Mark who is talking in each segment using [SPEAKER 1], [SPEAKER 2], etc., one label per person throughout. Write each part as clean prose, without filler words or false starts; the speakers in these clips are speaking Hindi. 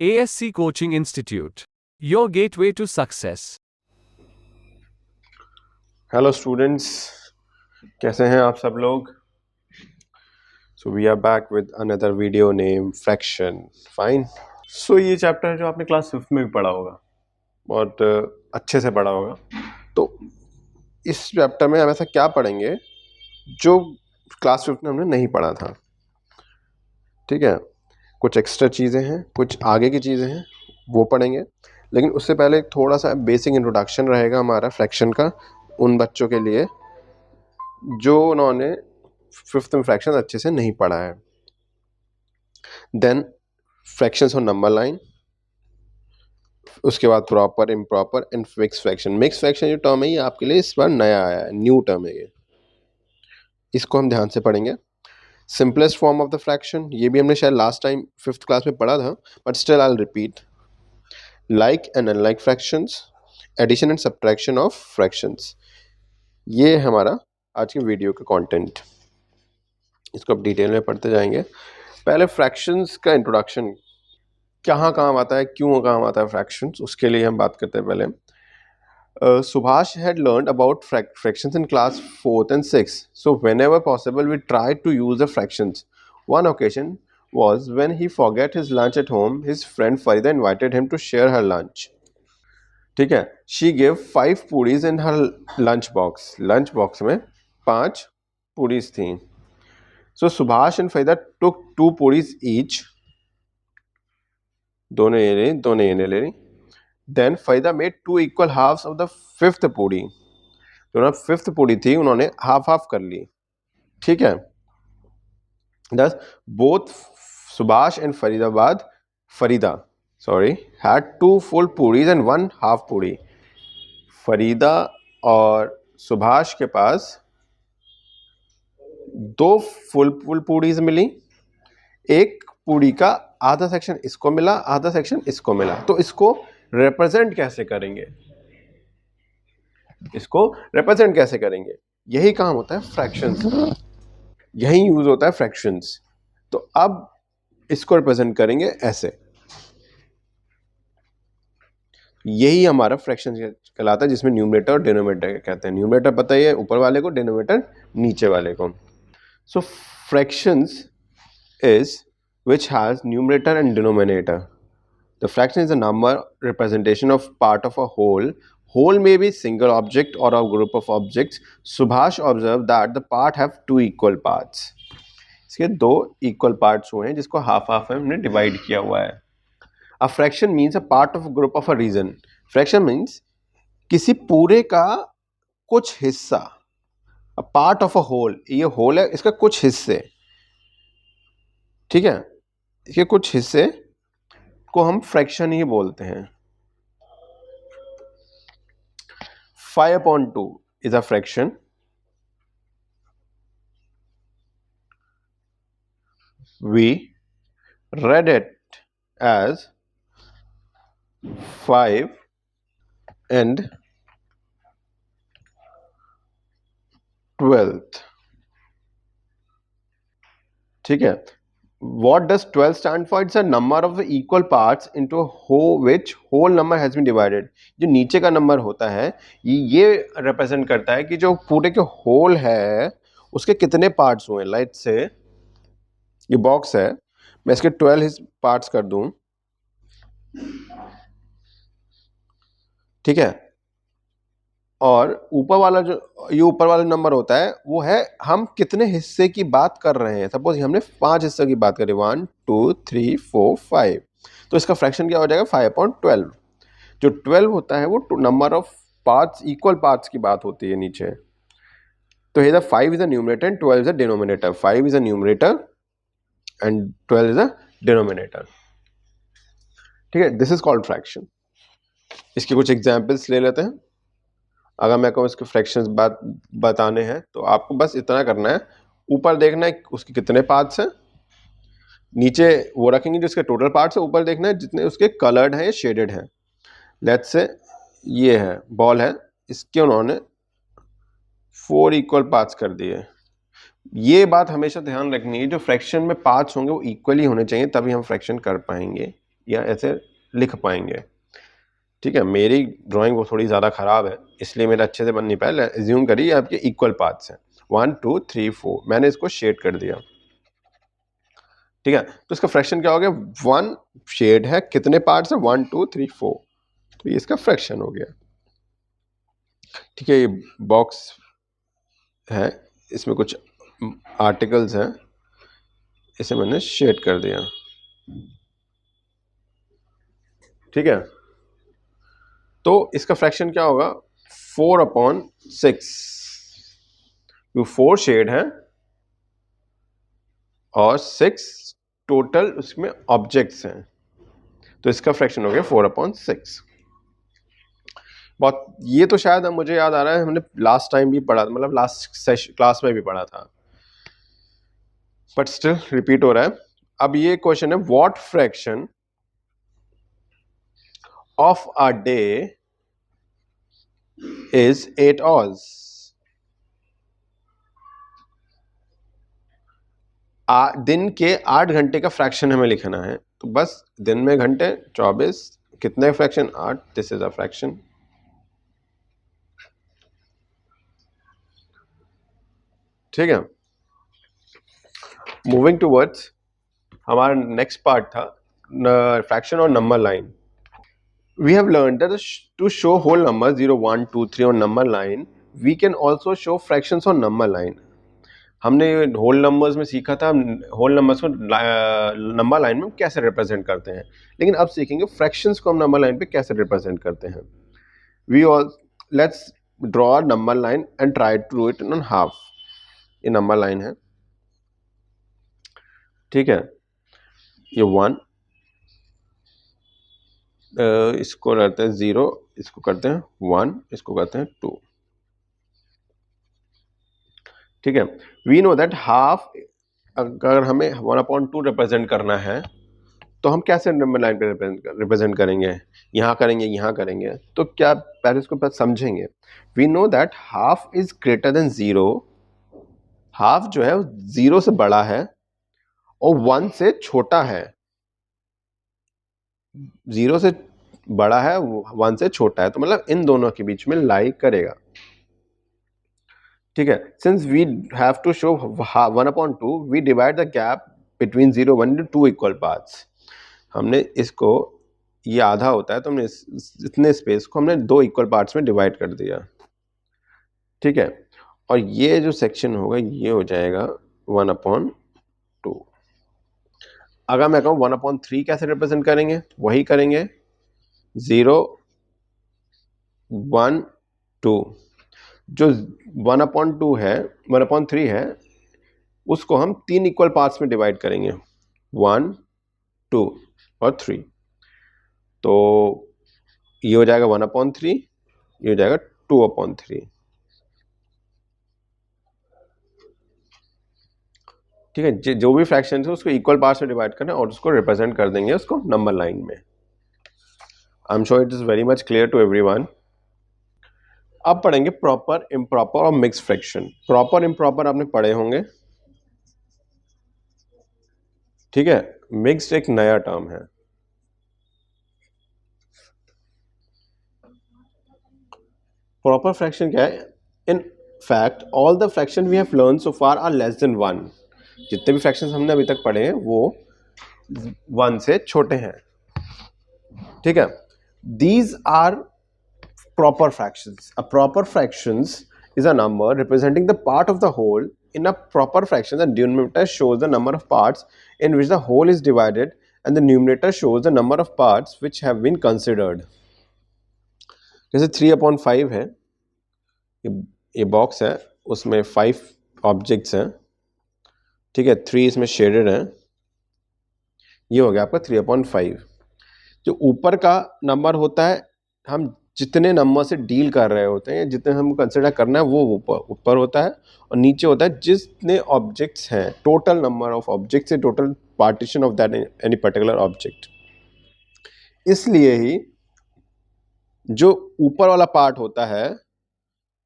[SPEAKER 1] ASC Coaching Institute, your gateway to success.
[SPEAKER 2] Hello students, कैसे हैं आप सब लोग? So we are back with another video name fraction. Fine. So ये चैप्टर है जो आपने क्लास 5th में भी पढ़ा होगा, बहुत अच्छे से पढ़ा होगा. तो इस चैप्टर में हम ऐसा क्या पढ़ेंगे जो क्लास 5th में हमने नहीं पढ़ा था. ठीक है, कुछ एक्स्ट्रा चीज़ें हैं, कुछ आगे की चीज़ें हैं, वो पढ़ेंगे. लेकिन उससे पहले थोड़ा सा बेसिक इंट्रोडक्शन रहेगा हमारा फ्रैक्शन का उन बच्चों के लिए जो उन्होंने 5th में फ्रैक्शन अच्छे से नहीं पढ़ा है. Then fractions on number line, उसके बाद proper, improper and mix fraction. Mix fraction जो टर्म है ये आपके लिए इस बार नया आया है, न्यू टर्म है ये. इसको हम ध्यान से पढ़ेंगे. Simplest form of the fraction, ये भी हमने शायद लास्ट टाइम 5th क्लास में पढ़ा था, but still I will repeat. Like and unlike fractions, addition and subtraction of fractions. ये है हमारा आज के वीडियो का कंटेंट. इसको अब डिटेल में पढ़ते जाएंगे. पहले फ्रैक्शंस का इंट्रोडक्शन, कहाँ काम आता है, क्यों काम आता है फ्रैक्शंस, उसके लिए हम बात करते हैं. पहले Subhash had learned about fractions in class 4th and 6th. So whenever possible, we tried to use the fractions. One occasion was when he forgot his lunch at home. His friend Farida invited him to share her lunch. ठीक है, she gave 5 puris in her lunch box. Lunch box में 5 पूरीज थी. So Subhash and Farida took 2 puris each. दोनों ये ले, दोनों ये ले ली. Then Farida made 2 equal halves of the 5th पूरी. जो ना 5th पूरी थी उन्होंने हाफ हाफ कर ली. ठीक है. Thus both Subhash and Farida had 2 full puris and 1 half पूरी. फरीदा और सुभाष के पास 2 फुल पूरीज मिली. एक पूरी का आधा सेक्शन इसको मिला, आधा सेक्शन इसको मिला. तो इसको रिप्रेजेंट कैसे करेंगे, इसको रिप्रेजेंट कैसे करेंगे, यही काम होता है फ्रैक्शंस, यही यूज होता है फ्रैक्शंस. तो अब इसको रिप्रेजेंट करेंगे ऐसे. यही हमारा फ्रैक्शन कहलाता है, जिसमें न्यूमरेटर और डिनोमिनेटर कहते हैं. न्यूमरेटर पता ही है ऊपर वाले को, डिनोमिनेटर नीचे वाले को. So fractions is which has numerator and denominator. The fraction is a number representation of part of a whole. Whole may be single object or a group of objects. Subhash observed that the part have 2 equal parts. इसके 2 equal parts हुए हैं जिसको half half में हमने divide किया हुआ है. A fraction means a part of a group of a region. Fraction means किसी पूरे का कुछ हिस्सा. A part of a whole, ये whole है, इसका कुछ हिस्से. ठीक है, इसके कुछ हिस्से को हम फ्रैक्शन ही बोलते हैं. 5/2 is a fraction. We read it as 5 and 12th. ठीक है. What does 12 stand for? It's a number of the equal parts into a whole which whole number has been divided. जो नीचे का नंबर होता है ये रिप्रेजेंट करता है कि जो पूरे के होल है उसके कितने पार्ट्स हुए. लाइट से ये बॉक्स है, मैं इसके 12 पार्ट्स कर दूं. ठीक है. और ऊपर वाला जो ये ऊपर वाला नंबर होता है वो है हम कितने हिस्से की बात कर रहे हैं. सपोज हमने 5 हिस्से की बात करी, 1 2 3 4 5. तो इसका फ्रैक्शन क्या हो जाएगा, 5/12. जो 12 होता है वो number of parts, equal parts की बात होती है नीचे. तो here 5 is a numerator and 12 is a denominator. 5 is a numerator and 12 is a denominator. ठीक है, दिस इज कॉल्ड फ्रैक्शन. इसके कुछ एग्जाम्पल्स ले लेते हैं. अगर मैं कहूँ इसके फ्रैक्शंस बताने हैं तो आपको बस इतना करना है, ऊपर देखना है उसके कितने पार्ट्स हैं, नीचे वो रखेंगे जो इसके टोटल पार्ट्स है, ऊपर देखना है जितने उसके कलर्ड हैं या शेडेड हैं. लेट्स से ये है बॉल है, इसके उन्होंने 4 इक्वल पार्ट्स कर दिए. ये बात हमेशा ध्यान रखनी है, जो फ्रैक्शन में पार्ट्स होंगे वो इक्वली होने चाहिए, तभी हम फ्रैक्शन कर पाएंगे. या ऐसे लिख पाएंगे। ठीक है, मेरी ड्राइंग वो थोड़ी ज़्यादा ख़राब है इसलिए मेरा अच्छे से बन नहीं पाया। एज्यूम करिए आपके इक्वल पार्ट्स हैं 1 2 3 4, मैंने इसको शेड कर दिया। ठीक है, तो इसका फ्रैक्शन क्या हो गया, 1 शेड है, कितने पार्ट्स हैं 1 2 3 4, तो ये इसका फ्रैक्शन हो गया। ठीक है, ये बॉक्स है, इसमें कुछ आर्टिकल्स हैं, इसे मैंने शेड कर दिया। ठीक है, तो इसका फ्रैक्शन क्या होगा 4/6, क्यों 4 शेड है और 6 टोटल उसमें ऑब्जेक्ट्स हैं, तो इसका फ्रैक्शन हो गया 4/6। बहुत, ये तो शायद मुझे याद आ रहा है हमने लास्ट टाइम भी पढ़ा, मतलब लास्ट क्लास में भी पढ़ा था, बट स्टिल रिपीट हो रहा है। अब ये क्वेश्चन है, what fraction of a day is 8 hours। दिन के 8 घंटे का फ्रैक्शन हमें लिखना है, तो बस दिन में घंटे 24, कितने fraction 8, this is a fraction. ठीक है, मूविंग टूवर्ड्स हमारा नेक्स्ट पार्ट था फ्रैक्शन और number line. We have learned that to show whole numbers 0 1 2 3 on number line, we can also show fractions on number line। हमने होल नंबर्स में सीखा था होल नंबर्स को नंबर लाइन में कैसे रिप्रेजेंट करते हैं, लेकिन अब सीखेंगे फ्रैक्शंस को हम नंबर लाइन पे कैसे रिप्रेजेंट करते हैं। We all let's draw a number line and try to do it in half. ये नंबर लाइन है, ठीक है, ये 1, इसको करते हैं 0, इसको करते हैं 1, इसको करते हैं 2। ठीक है, वी नो दैट हाफ, अगर हमें 1/2 रिप्रेजेंट करना है तो हम कैसे नंबर लाइन पे रिप्रेजेंट करेंगे, यहाँ करेंगे, यहाँ करेंगे, तो क्या पहले इसको समझेंगे। We know that half is greater than 0, half जो है 0 से बड़ा है और 1 से छोटा है। 0 से बड़ा है, 1 से छोटा है, तो मतलब इन दोनों के बीच में लाई करेगा। ठीक है, since we have to show 1/2, we divide the gap between 0 1 into 2 equal parts. हमने इसको, ये आधा होता है, तो हमने इतने स्पेस को हमने 2 इक्वल पार्ट्स में डिवाइड कर दिया। ठीक है, और ये जो सेक्शन होगा ये हो जाएगा 1/2। अगर मैं कहूँ 1/3 कैसे रिप्रेजेंट करेंगे, वही करेंगे 0 1 2, जो 1/2 है 1/3 है उसको हम 3 इक्वल पार्ट्स में डिवाइड करेंगे, 1 2 और 3, तो ये हो जाएगा 1/3, ये हो जाएगा 2/3। ठीक है, जो भी फ्रैक्शन है उसको इक्वल पार्ट्स में डिवाइड करना और उसको रिप्रेजेंट कर देंगे उसको नंबर लाइन में। I am sure it is very much clear to everyone. अब पढ़ेंगे प्रॉपर, इम्प्रॉपर और मिक्स फ्रैक्शन। प्रॉपर इम्प्रॉपर आपने पढ़े होंगे, ठीक है, मिक्स्ड एक नया टर्म है। प्रॉपर फ्रैक्शन क्या है, in fact all the fraction we have learn so far are less than 1। जितने भी फ्रैक्शंस हमने अभी तक पढ़े हैं वो 1 से छोटे हैं। ठीक है, these are proper fractions. A proper fractions is a number representing the part of the whole. In a proper fraction, the denominator shows the number of parts in which the whole is divided, and the numerator shows the number of parts which have been considered. जैसे 3/5 है, ये बॉक्स है, उसमें 5 ऑब्जेक्ट्स हैं। ठीक है, 3 इसमें शेडेड है, ये हो गया आपका 3/5। जो ऊपर का नंबर होता है, हम जितने नंबर से डील कर रहे होते हैं, जितने हम कंसिडर करना है वो ऊपर होता है, और नीचे होता है जितने ऑब्जेक्ट्स हैं, टोटल नंबर ऑफ ऑब्जेक्ट्स है, total partition of that any particular object. इसलिए ही जो ऊपर वाला पार्ट होता है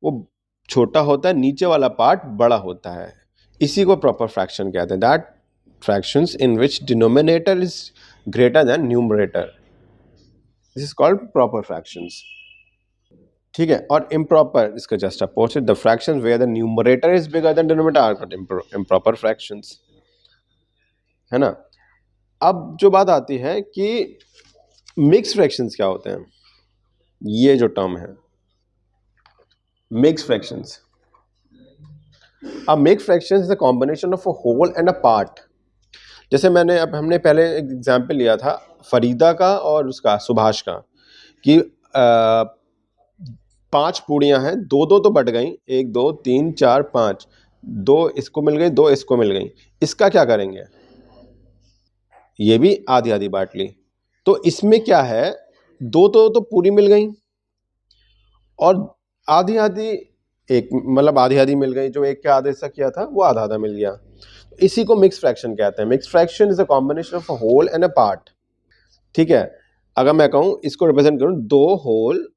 [SPEAKER 2] वो छोटा होता है, नीचे वाला पार्ट बड़ा होता है। इसी को प्रॉपर फ्रैक्शन कहते हैं, that fractions in which denominator is greater than numerator, this is called proper fractions. ठीक है, और इम्प्रॉपर इसका just opposite, the fractions where the numerator is bigger than denominator are called improper fractions, है ना। अब जो बात आती है कि मिक्स फ्रैक्शंस क्या होते हैं, ये जो टर्म है मिक्स फ्रैक्शंस। अब mix fractions is a combination of a whole and a part. जैसे हमने पहले एक एग्जांपल लिया था फरीदा का और उसका सुभाष का, कि 5 पूड़ियां हैं, दो दो तो बट गई, 1 2 3 4 5, 2 इसको मिल गई, 2 इसको मिल गई, इसका क्या करेंगे, ये भी आधी आधी बांट ली। तो इसमें क्या है, दो तो पूरी मिल गई और आधी आधी, एक मतलब आधी आधी मिल गई, जो एक के आधे से किया था वो आधा आधा मिल गया। इसी को मिक्स फ्रैक्शन कहते हैं। Mix fraction is a combination of a whole and a part. ठीक है, अगर मैं कहूं इसको रिप्रेजेंट करूं, 2 होल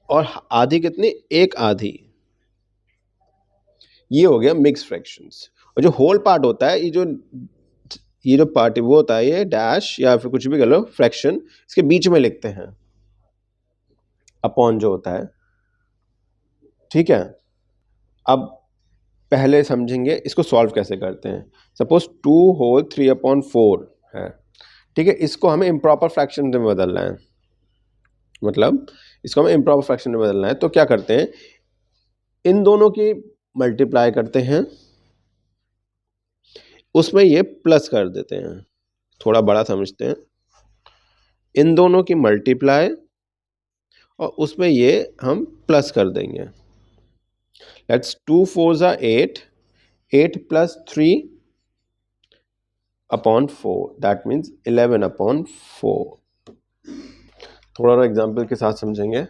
[SPEAKER 2] और आधी कितनी, एक आधी, ये हो गया मिक्स फ्रैक्शंस। और जो होल पार्ट होता है, ये जो पार्ट वो होता है, ये डैश या फिर कुछ भी कर लो फ्रैक्शन, इसके बीच में लिखते हैं अपॉन जो होता है। ठीक है, अब पहले समझेंगे इसको सॉल्व कैसे करते हैं। सपोज 2 होल 3/4 है, ठीक है, इसको हमें इम्प्रॉपर फ्रैक्शन में बदलना है, मतलब इसको हमें इम्प्रॉपर फ्रैक्शन में बदलना है। तो क्या करते हैं, इन दोनों की मल्टीप्लाई करते हैं, उसमें ये प्लस कर देते हैं, थोड़ा बड़ा समझते हैं, इन दोनों की मल्टीप्लाई और उसमें ये हम प्लस कर देंगे। Let's 2 4 8, 8 + 3/4, that means 11/4। थोड़ा सा एग्जाम्पल के साथ समझेंगे,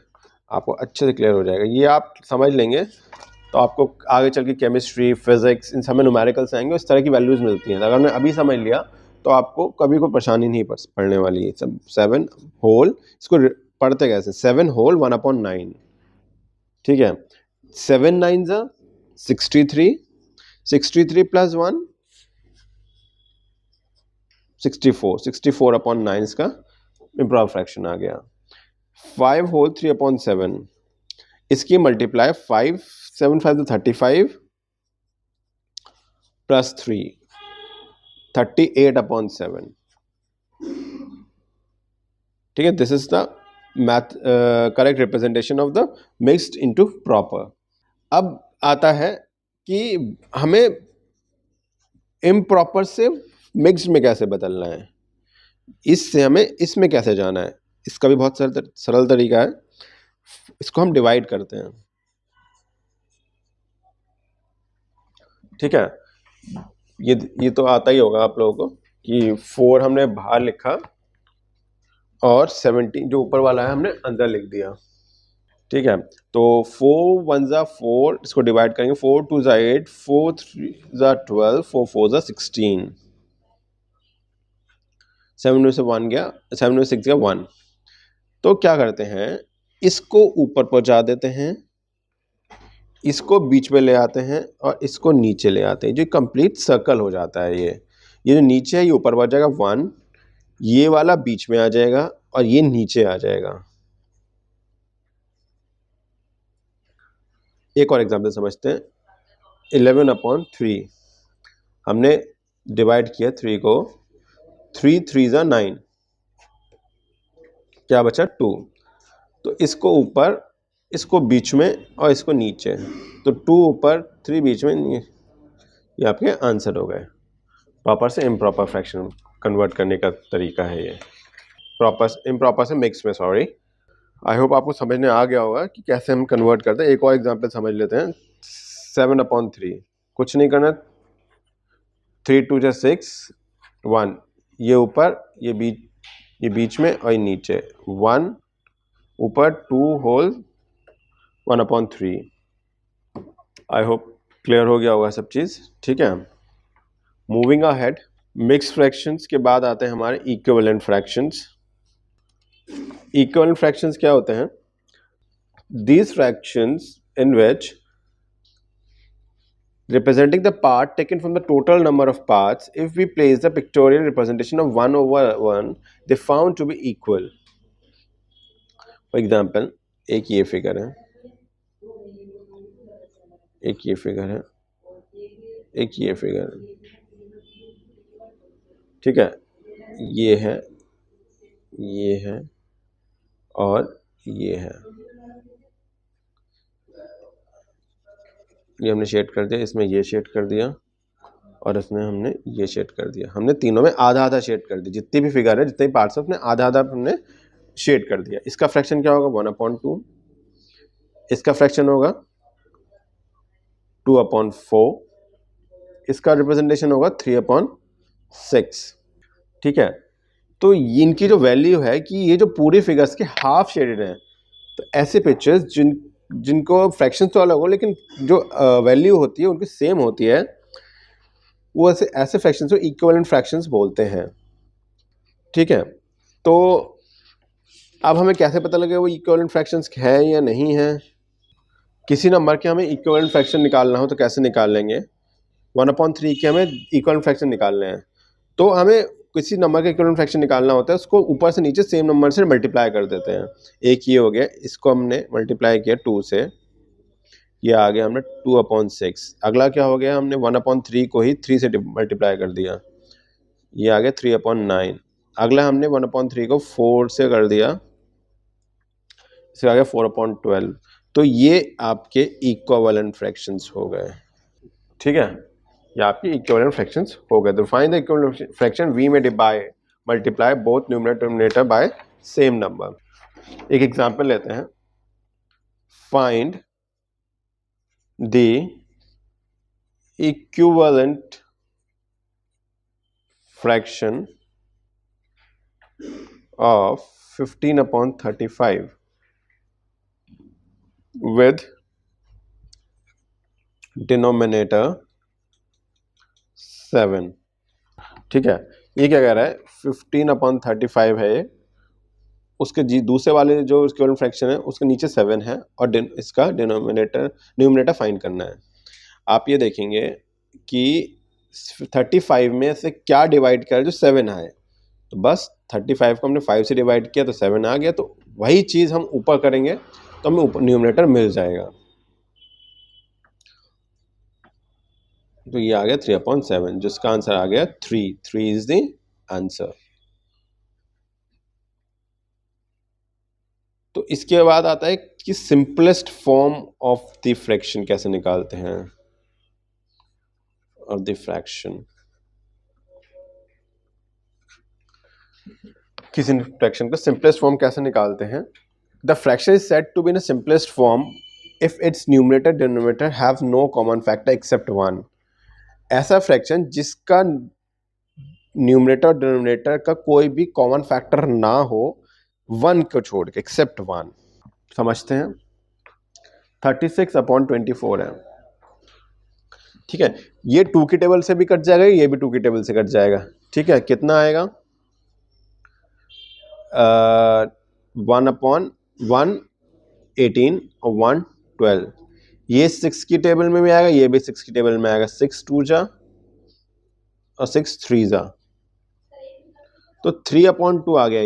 [SPEAKER 2] आपको अच्छे से क्लियर हो जाएगा। ये आप समझ लेंगे तो आपको आगे चल के केमिस्ट्री, फिजिक्स, इन सब में न्यूमेरिकल्स आएंगे, इस तरह की वैल्यूज मिलती हैं। अगर मैं अभी समझ लिया तो आपको कभी कोई परेशानी नहीं पड़ने वाली है। सब 7 होल, इसको पढ़ते कैसे, 7 होल 1/9, ठीक है, 7 9 63, 63 + 1 64, 64/9 इसका इम्प्रॉपर फ्रैक्शन आ गया। 5 होल 3/7, इसकी मल्टीप्लाई 5 7 5 35 + 3 38/7। ठीक है, this is the math correct representation of the mixed into proper. अब आता है कि हमें इम्प्रॉपर से मिक्स्ड में कैसे बदलना है, इससे हमें इसमें कैसे जाना है। इसका भी बहुत सरल तरीका है, इसको हम डिवाइड करते हैं। ठीक है, ये तो आता ही होगा आप लोगों को कि 4 हमने बाहर लिखा और 17 जो ऊपर वाला है हमने अंदर लिख दिया। ठीक है, तो 4 1 4, इसको डिवाइड करेंगे, 4 2 8, 4 3 12, 4 4 16, 7 में से 1 गया, 7 में 6 गया 1। तो क्या करते हैं, इसको ऊपर पहुंचा देते हैं, इसको बीच में ले आते हैं और इसको नीचे ले आते हैं, जो कंप्लीट सर्कल हो जाता है। ये जो नीचे है ये ऊपर बढ़ जाएगा 1, ये वाला बीच में आ जाएगा और ये नीचे आ जाएगा। एक और एग्जांपल समझते हैं, 11/3 हमने डिवाइड किया 3 को, 3 3 9, क्या बचा 2। तो इसको ऊपर, इसको बीच में और इसको नीचे, तो 2 ऊपर 3 बीच में, ये आपके आंसर हो गए। प्रॉपर से इम्प्रॉपर फ्रैक्शन कन्वर्ट करने का तरीका है ये, प्रॉपर इम्प्रॉपर से मिक्स में, सॉरी। आई होप आपको समझने आ गया होगा कि कैसे हम कन्वर्ट करते हैं। एक और एग्जांपल समझ लेते हैं, 7/3, कुछ नहीं करना, 3 2 6 1, ये ऊपर, ये बीच में और ये नीचे, 1 ऊपर, 2 होल 1/3। आई होप क्लियर हो गया होगा सब चीज़। ठीक है, मूविंग अहेड, मिक्स फ्रैक्शंस के बाद आते हैं हमारे इक्विवेलेंट फ्रैक्शंस। इक्विवेलेंट फ्रैक्शंस क्या होते हैं, these fractions in which representing the part taken from the total number of parts. If we place the pictorial representation of 1/1, they found to be equal. For example, एक ये फिगर है, एक ये फिगर है, एक ये फिगर है, ठीक है, ये है, ये है और ये है। ये हमने शेड कर दिया, इसमें ये शेड कर दिया और इसमें हमने ये शेड कर दिया। हमने तीनों में आधा आधा शेड कर दिया, जितनी भी फिगर है, जितने भी पार्ट्स है, उसने आधा आधा हमने शेड कर दिया। इसका फ्रैक्शन क्या होगा? 1/2। इसका फ्रैक्शन होगा 2/4। इसका रिप्रेजेंटेशन होगा 3/6। ठीक है, तो इनकी जो वैल्यू है कि ये जो पूरी फिगर्स के हाफ शेडेड हैं, तो ऐसे पिक्चर्स जिनको फ्रैक्शन तो अलग हो लेकिन जो वैल्यू होती है उनकी सेम होती है, वो ऐसे फ्रैक्शंस को इक्विवेलेंट फ्रैक्शंस बोलते हैं। ठीक है, तो अब हमें कैसे पता लगे वो इक्विवेलेंट फ्रैक्शंस है या नहीं है? किसी नंबर के हमें इक्विवेलेंट फ्रैक्शन निकालना हो तो कैसे निकाल लेंगे? 1/3 के हमें इक्विवेलेंट फ्रैक्शन निकालने हैं, तो हमें किसी नंबर का इक्विवेलेंट फ्रैक्शन निकालना होता है, उसको ऊपर से नीचे सेम नंबर से मल्टीप्लाई कर देते हैं। एक ये हो गया, इसको हमने मल्टीप्लाई किया 2 से, ये आ गया हमने 2/6। अगला क्या हो गया? हमने 1/3 को ही 3 से मल्टीप्लाई कर दिया, ये आ गया 3/9। अगला हमने 1/3 को 4 से कर दिया, इसे आ गया 4/12। तो ये आपके इक्विवेलेंट फ्रैक्शंस हो गए। ठीक है, ये आपकी इक्विवेलेंट फ्रैक्शंस हो गए। तो find the equivalent fraction we may multiply both numerator denominator by same number. एक एग्जांपल लेते हैं। Find the equivalent fraction of 15/35 with denominator 7। ठीक है, ये क्या कह रहा है? 15/35 है ये, उसके दूसरे वाले जो इक्विवेलेंट फ्रैक्शन है उसके नीचे 7 है और इसका न्यूमरेटर फाइंड करना है। आप ये देखेंगे कि 35 में से क्या डिवाइड करें जो 7 आए, तो बस 35 को हमने 5 से डिवाइड किया तो 7 आ गया, तो वही चीज़ हम ऊपर करेंगे तो हमें ऊपर न्यूमरेटर मिल जाएगा। तो ये आ गया 3/7, जिसका आंसर आ गया 3 इज द आंसर। तो इसके बाद आता है कि simplest form of the fraction कैसे निकालते हैं, ऑफ द फ्रैक्शन। किसी फ्रैक्शन का सिंपलेस्ट फॉर्म कैसे निकालते हैं? The fraction is said to be in simplest form if its numerator denominator have no common factor except 1। ऐसा फ्रैक्शन जिसका न्यूमरेटर और डिनोमिनेटर का कोई भी कॉमन फैक्टर ना हो 1 को छोड़ के, एक्सेप्ट 1। समझते हैं? 36/24 है। ठीक है, ये 2 की टेबल से भी कट जाएगा, ये भी 2 की टेबल से कट जाएगा। ठीक है, कितना आएगा? 1/118 और 112। ये 6 की टेबल में भी आएगा, ये भी 6 की टेबल में आएगा। 6 2 जा और 6 3 जा, तो 3/2 आ गया।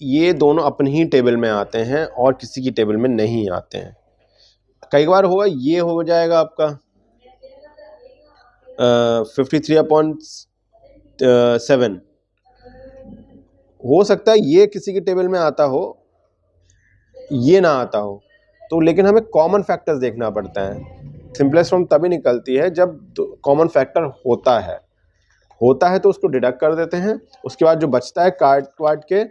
[SPEAKER 2] ये दोनों अपनी ही टेबल में आते हैं और किसी की टेबल में नहीं आते हैं। कई बार होगा ये हो जाएगा आपका 53/7। हो सकता है ये किसी की टेबल में आता हो, ये ना आता हो, तो लेकिन हमें कॉमन फैक्टर्स देखना पड़ता है। सिंपलेस्ट फॉर्म तभी निकलती है जब कॉमन फैक्टर होता है तो उसको डिडक्ट कर देते हैं, उसके बाद जो बचता है काट के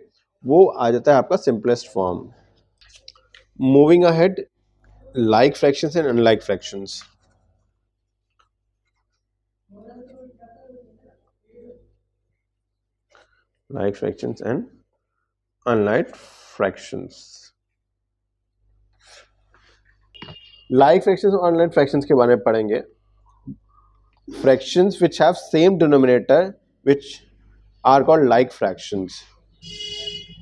[SPEAKER 2] वो आ जाता है आपका simplest form. Moving ahead, like fractions and unlike fractions। like fractions and unlike fractions। like fractions और unlike fractions के बारे में पढ़ेंगे। fractions which have same denominator which are called like fractions।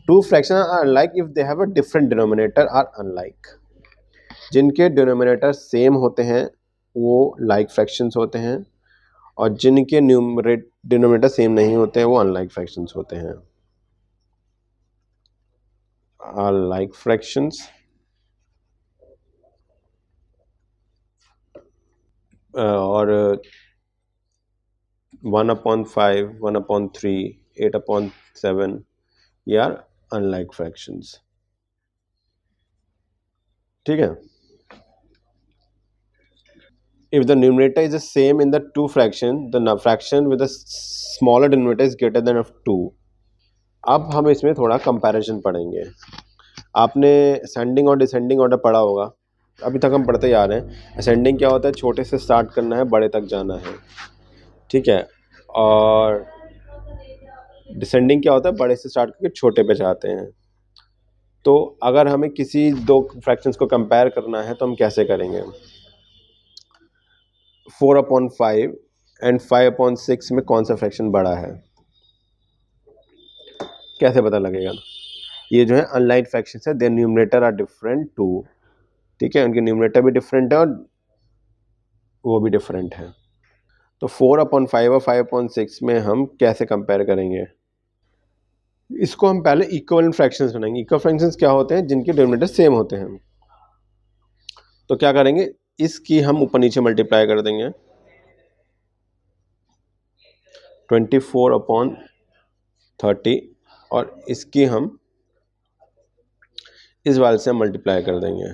[SPEAKER 2] two fractions are unlike if they have a different denominator are unlike। जिनके डिनोमिनेटर सेम होते हैं वो लाइक फ्रैक्शंस होते हैं, और जिनके डिनोमिनेटर सेम नहीं होते हैं वो अनलाइक फ्रैक्शंस होते हैं। लाइक फ्रैक्शंस और 1/5, 1/3, 8/7 ये आर अनलाइक फ्रैक्शंस। ठीक है। If the numerator is the same in the two fraction, the fraction with the smaller denominator is greater than of 2. अब हम इसमें थोड़ा कंपैरिजन पढ़ेंगे। आपने असेंडिंग और डिसेंडिंग ऑर्डर पढ़ा होगा, अभी तक हम पढ़ते ही आ रहे हैं। असेंडिंग क्या होता है, छोटे से स्टार्ट करना है, बड़े तक जाना है। ठीक है। और डिसेंडिंग क्या होता है, बड़े से स्टार्ट करके छोटे पे जाते हैं। तो अगर हमें किसी दो फ्रैक्शंस को कंपेयर करना है तो हम कैसे करेंगे? 4/5 एंड 5/6 में कौन सा फ्रैक्शन बड़ा है, कैसे पता लगेगा? ये जो है अनलाइक फ्रैक्शंस है, their numerator are different too. ठीक है, उनके न्यूमरेटर भी डिफरेंट है और वो भी डिफरेंट है। तो 4/5 और 5/6 में हम कैसे कंपेयर करेंगे? इसको हम पहले इक्विवेलेंट फ्रैक्शंस बनाएंगे। इक्विवेलेंट फ्रैक्शंस क्या होते हैं, जिनके डिनोमिनेटर सेम होते हैं। तो क्या करेंगे, इसकी हम ऊपर नीचे मल्टीप्लाई कर देंगे। 24/30 और इसकी हम इस वाले से मल्टीप्लाई कर देंगे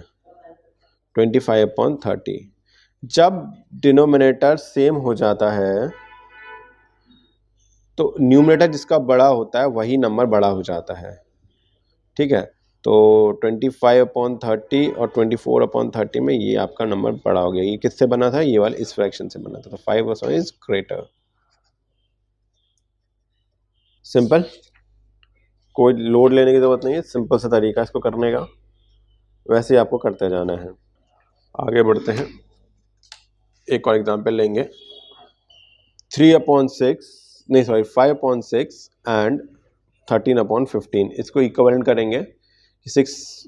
[SPEAKER 2] 25/30। जब डिनोमिनेटर सेम हो जाता है तो न्यूमरेटर जिसका बड़ा होता है वही नंबर बड़ा हो जाता है। ठीक है, तो 25/30 और 24/30 में ये आपका नंबर बड़ा हो गया। ये किससे बना था, ये वाला इस फ्रैक्शन से बना था, तो 5 इज ग्रेटर। सिंपल, कोई लोड लेने की जरूरत नहीं है, सिंपल सा तरीका इसको करने का, वैसे ही आपको करते जाना है। आगे बढ़ते हैं, एक और एग्जांपल लेंगे। 5/6 एंड 13/15, इसको इक्विवेलेंट करेंगे 6।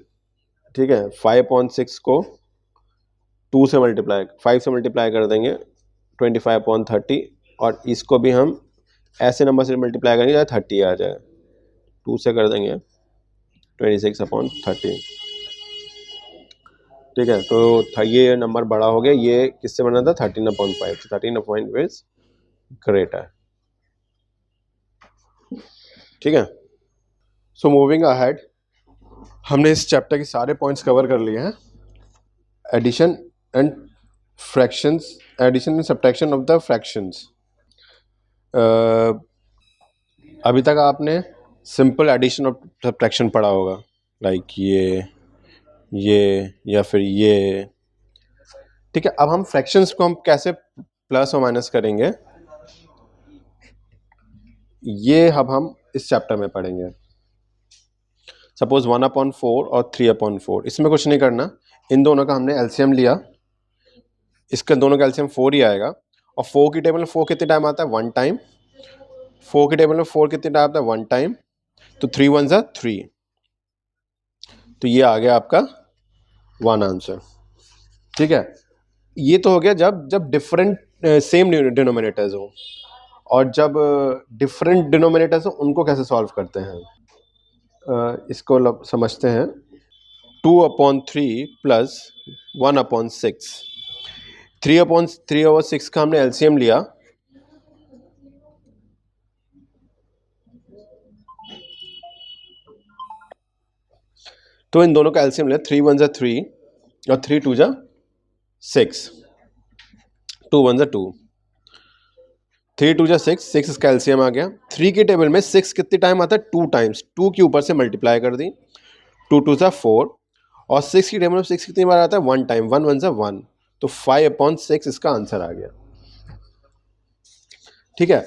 [SPEAKER 2] ठीक है, 5/6 को 5 से मल्टीप्लाई कर देंगे 25/30, और इसको भी हम ऐसे नंबर से मल्टीप्लाई करेंगे चाहे 30 आ जाए। 2 से कर देंगे 26/30। ठीक है, तो ये नंबर बड़ा हो गया। ये किससे बना था, 13/5, तो 13/5 इज ग्रेटर। ठीक है, सो मूविंग अहेड, हमने इस चैप्टर के सारे पॉइंट्स कवर कर लिए हैं। Addition and fractions, addition and subtraction of the fractions. अभी तक आपने सिंपल एडिशन और सब्ट्रैक्शन पढ़ा होगा, लाइक ये या फिर ये। ठीक है, अब हम फ्रैक्शंस को हम कैसे प्लस और माइनस करेंगे, ये अब हम इस चैप्टर में पढ़ेंगे। सपोज 1/4 और 3/4, इसमें कुछ नहीं करना, इन दोनों का हमने एलसीएम लिया, इसके दोनों का एलसीएम 4 ही आएगा। और 4 की टेबल में 4 कितने टाइम आता है, 1 टाइम। 4 की टेबल में 4 कितने टाइम आता है, 1 टाइम। तो 3 1 ज़ा 3, तो ये आ गया आपका 1 आंसर। ठीक है, ये तो हो गया जब जब डिफरेंट सेम डिनोमिनेटर्स हो, और जब डिफरेंट डिनोमिनेटर्स हो उनको कैसे सॉल्व करते हैं, इसको समझते हैं। 2/3 प्लस 1/6, 3/3/6 का हमने एलसीएम लिया, तो इन दोनों का एलसीएम लिया, 3 1 ज़ा 3 और 3 2 ज़ा 6, 2 1 ज़ा 2, 3 2 ज़ा 6, 6 इसका एलसीएम आ गया। 3 की टेबल में 6 कितने टाइम आता है, 2 टाइम्स, 2 के ऊपर से मल्टीप्लाई कर दी, 2 2 ज़ा 4, और 6 की टेबल में 6 कितनी बार आता है, 1 टाइम, 1 1 ज़ा 1, तो 5/6 इसका आंसर आ गया। ठीक है,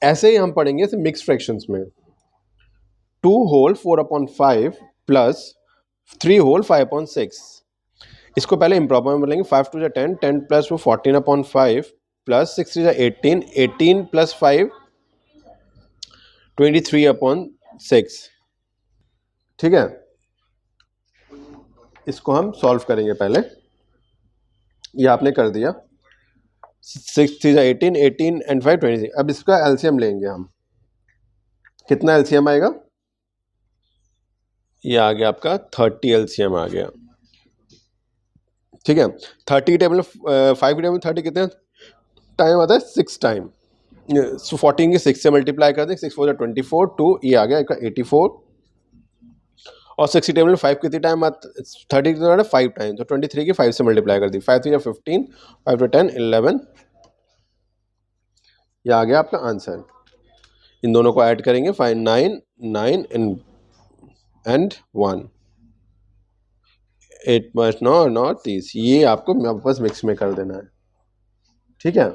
[SPEAKER 2] ऐसे ही हम पढ़ेंगे मिक्स फ्रैक्शंस में। 2 होल 4/5 प्लस 3 होल 5/6, इसको पहले इम्प्रॉपर में बोलेंगे। 5 2 ज़ा 10, 10 प्लस 2 14/5 प्लस 6 3 ज़ा 18, 18 प्लस 5 23/6। ठीक है, इसको हम सॉल्व करेंगे पहले, ये आपने कर दिया। 6 3 18, 18 and 5 26। अब इसका एलसीएम लेंगे हम, कितना एलसीएम आएगा? ये आ गया आपका 30 एलसीएम आ गया, ठीक है। 30 की टेबल में 5 की टेबल में 30 कितने टाइम आता है? 6 टाइम। सो 14 की 6 से मल्टीप्लाई कर दें, 6 4 24, 2 ये आ गया 84। और 60 टेबल में 5 कितनी टाइम आता? 30 कितना है? 5 टाइम। तो 23 की 5 से मल्टीप्लाई कर दी, 5 3 15, 5 2 10 11। ये आ गया आपका आंसर। इन दोनों को ऐड करेंगे, 5 9 9 एंड 1, 8 5 9 9 30। ये आपको वापस मिक्स में कर देना है, ठीक है।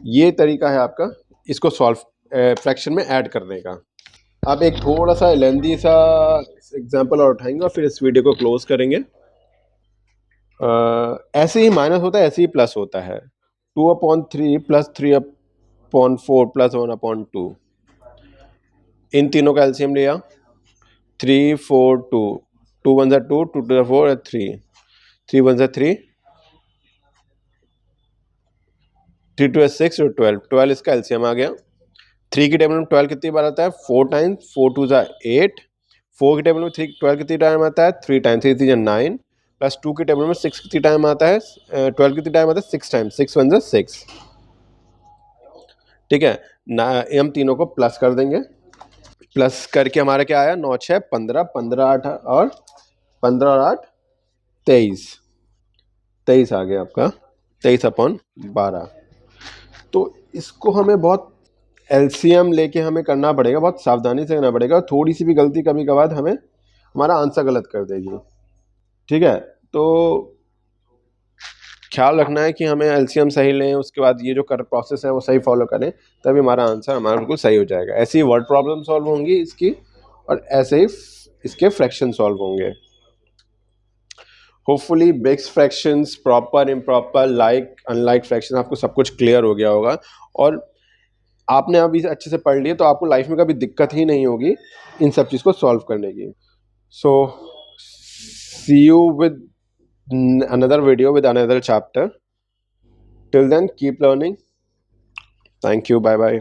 [SPEAKER 2] ये तरीका है आपका इसको सॉल्व फ्रैक्शन में ऐड करने का। अब एक थोड़ा सा लेंदी सा एग्जांपल और उठाएंगे और फिर इस वीडियो को क्लोज करेंगे। ऐसे ही माइनस होता है, ऐसे ही प्लस होता है। 2/3 प्लस 3/4 प्लस 1/2। इन तीनों का एलसीएम लिया, 3 4 2, 2 1 2, 2 2 4 3, 3 1 3, 3 2 6 और 12 इसका एलसीएम आ गया। 3 की टेबल में 12 कितनी बार आता है? 4 टाइम्स, 4 2 8। 4 की टेबल में 12 कितनी टाइम आता है? 3 टाइम्स, 3 3 9। प्लस 2 की टेबल में 6 कितनी टाइम आता है? 12 कितनी टाइम आता है? 6 टाइम्स, 6 1 6, ठीक है ना। हम तीनों को प्लस कर देंगे, प्लस करके हमारा क्या आया? 9 6 15, 15 8 और 15 और 8 23, 23 आ गया आपका, 23/12। तो इसको हमें बहुत एलसीएम लेके हमें करना पड़ेगा, बहुत सावधानी से करना पड़ेगा। थोड़ी सी भी गलती कभी कभार हमें हमारा आंसर गलत कर देगी, ठीक है। तो ख्याल रखना है कि हमें एलसीएम सही लें, उसके बाद ये जो कर प्रोसेस है वो सही फॉलो करें, तभी हमारा आंसर हमारा बिल्कुल सही हो जाएगा। ऐसे ही वर्ड प्रॉब्लम सॉल्व होंगी इसकी, और ऐसे ही इसके फ्रैक्शन सॉल्व होंगे। Hopefully mix fractions, proper improper, like unlike fraction, आपको सब कुछ क्लियर हो गया होगा। और आपने अभी अच्छे से पढ़ लिए तो आपको लाइफ में कभी दिक्कत ही नहीं होगी इन सब चीज़ को सॉल्व करने की। So see you with another video with another chapter. Till then, keep learning. Thank you. Bye bye.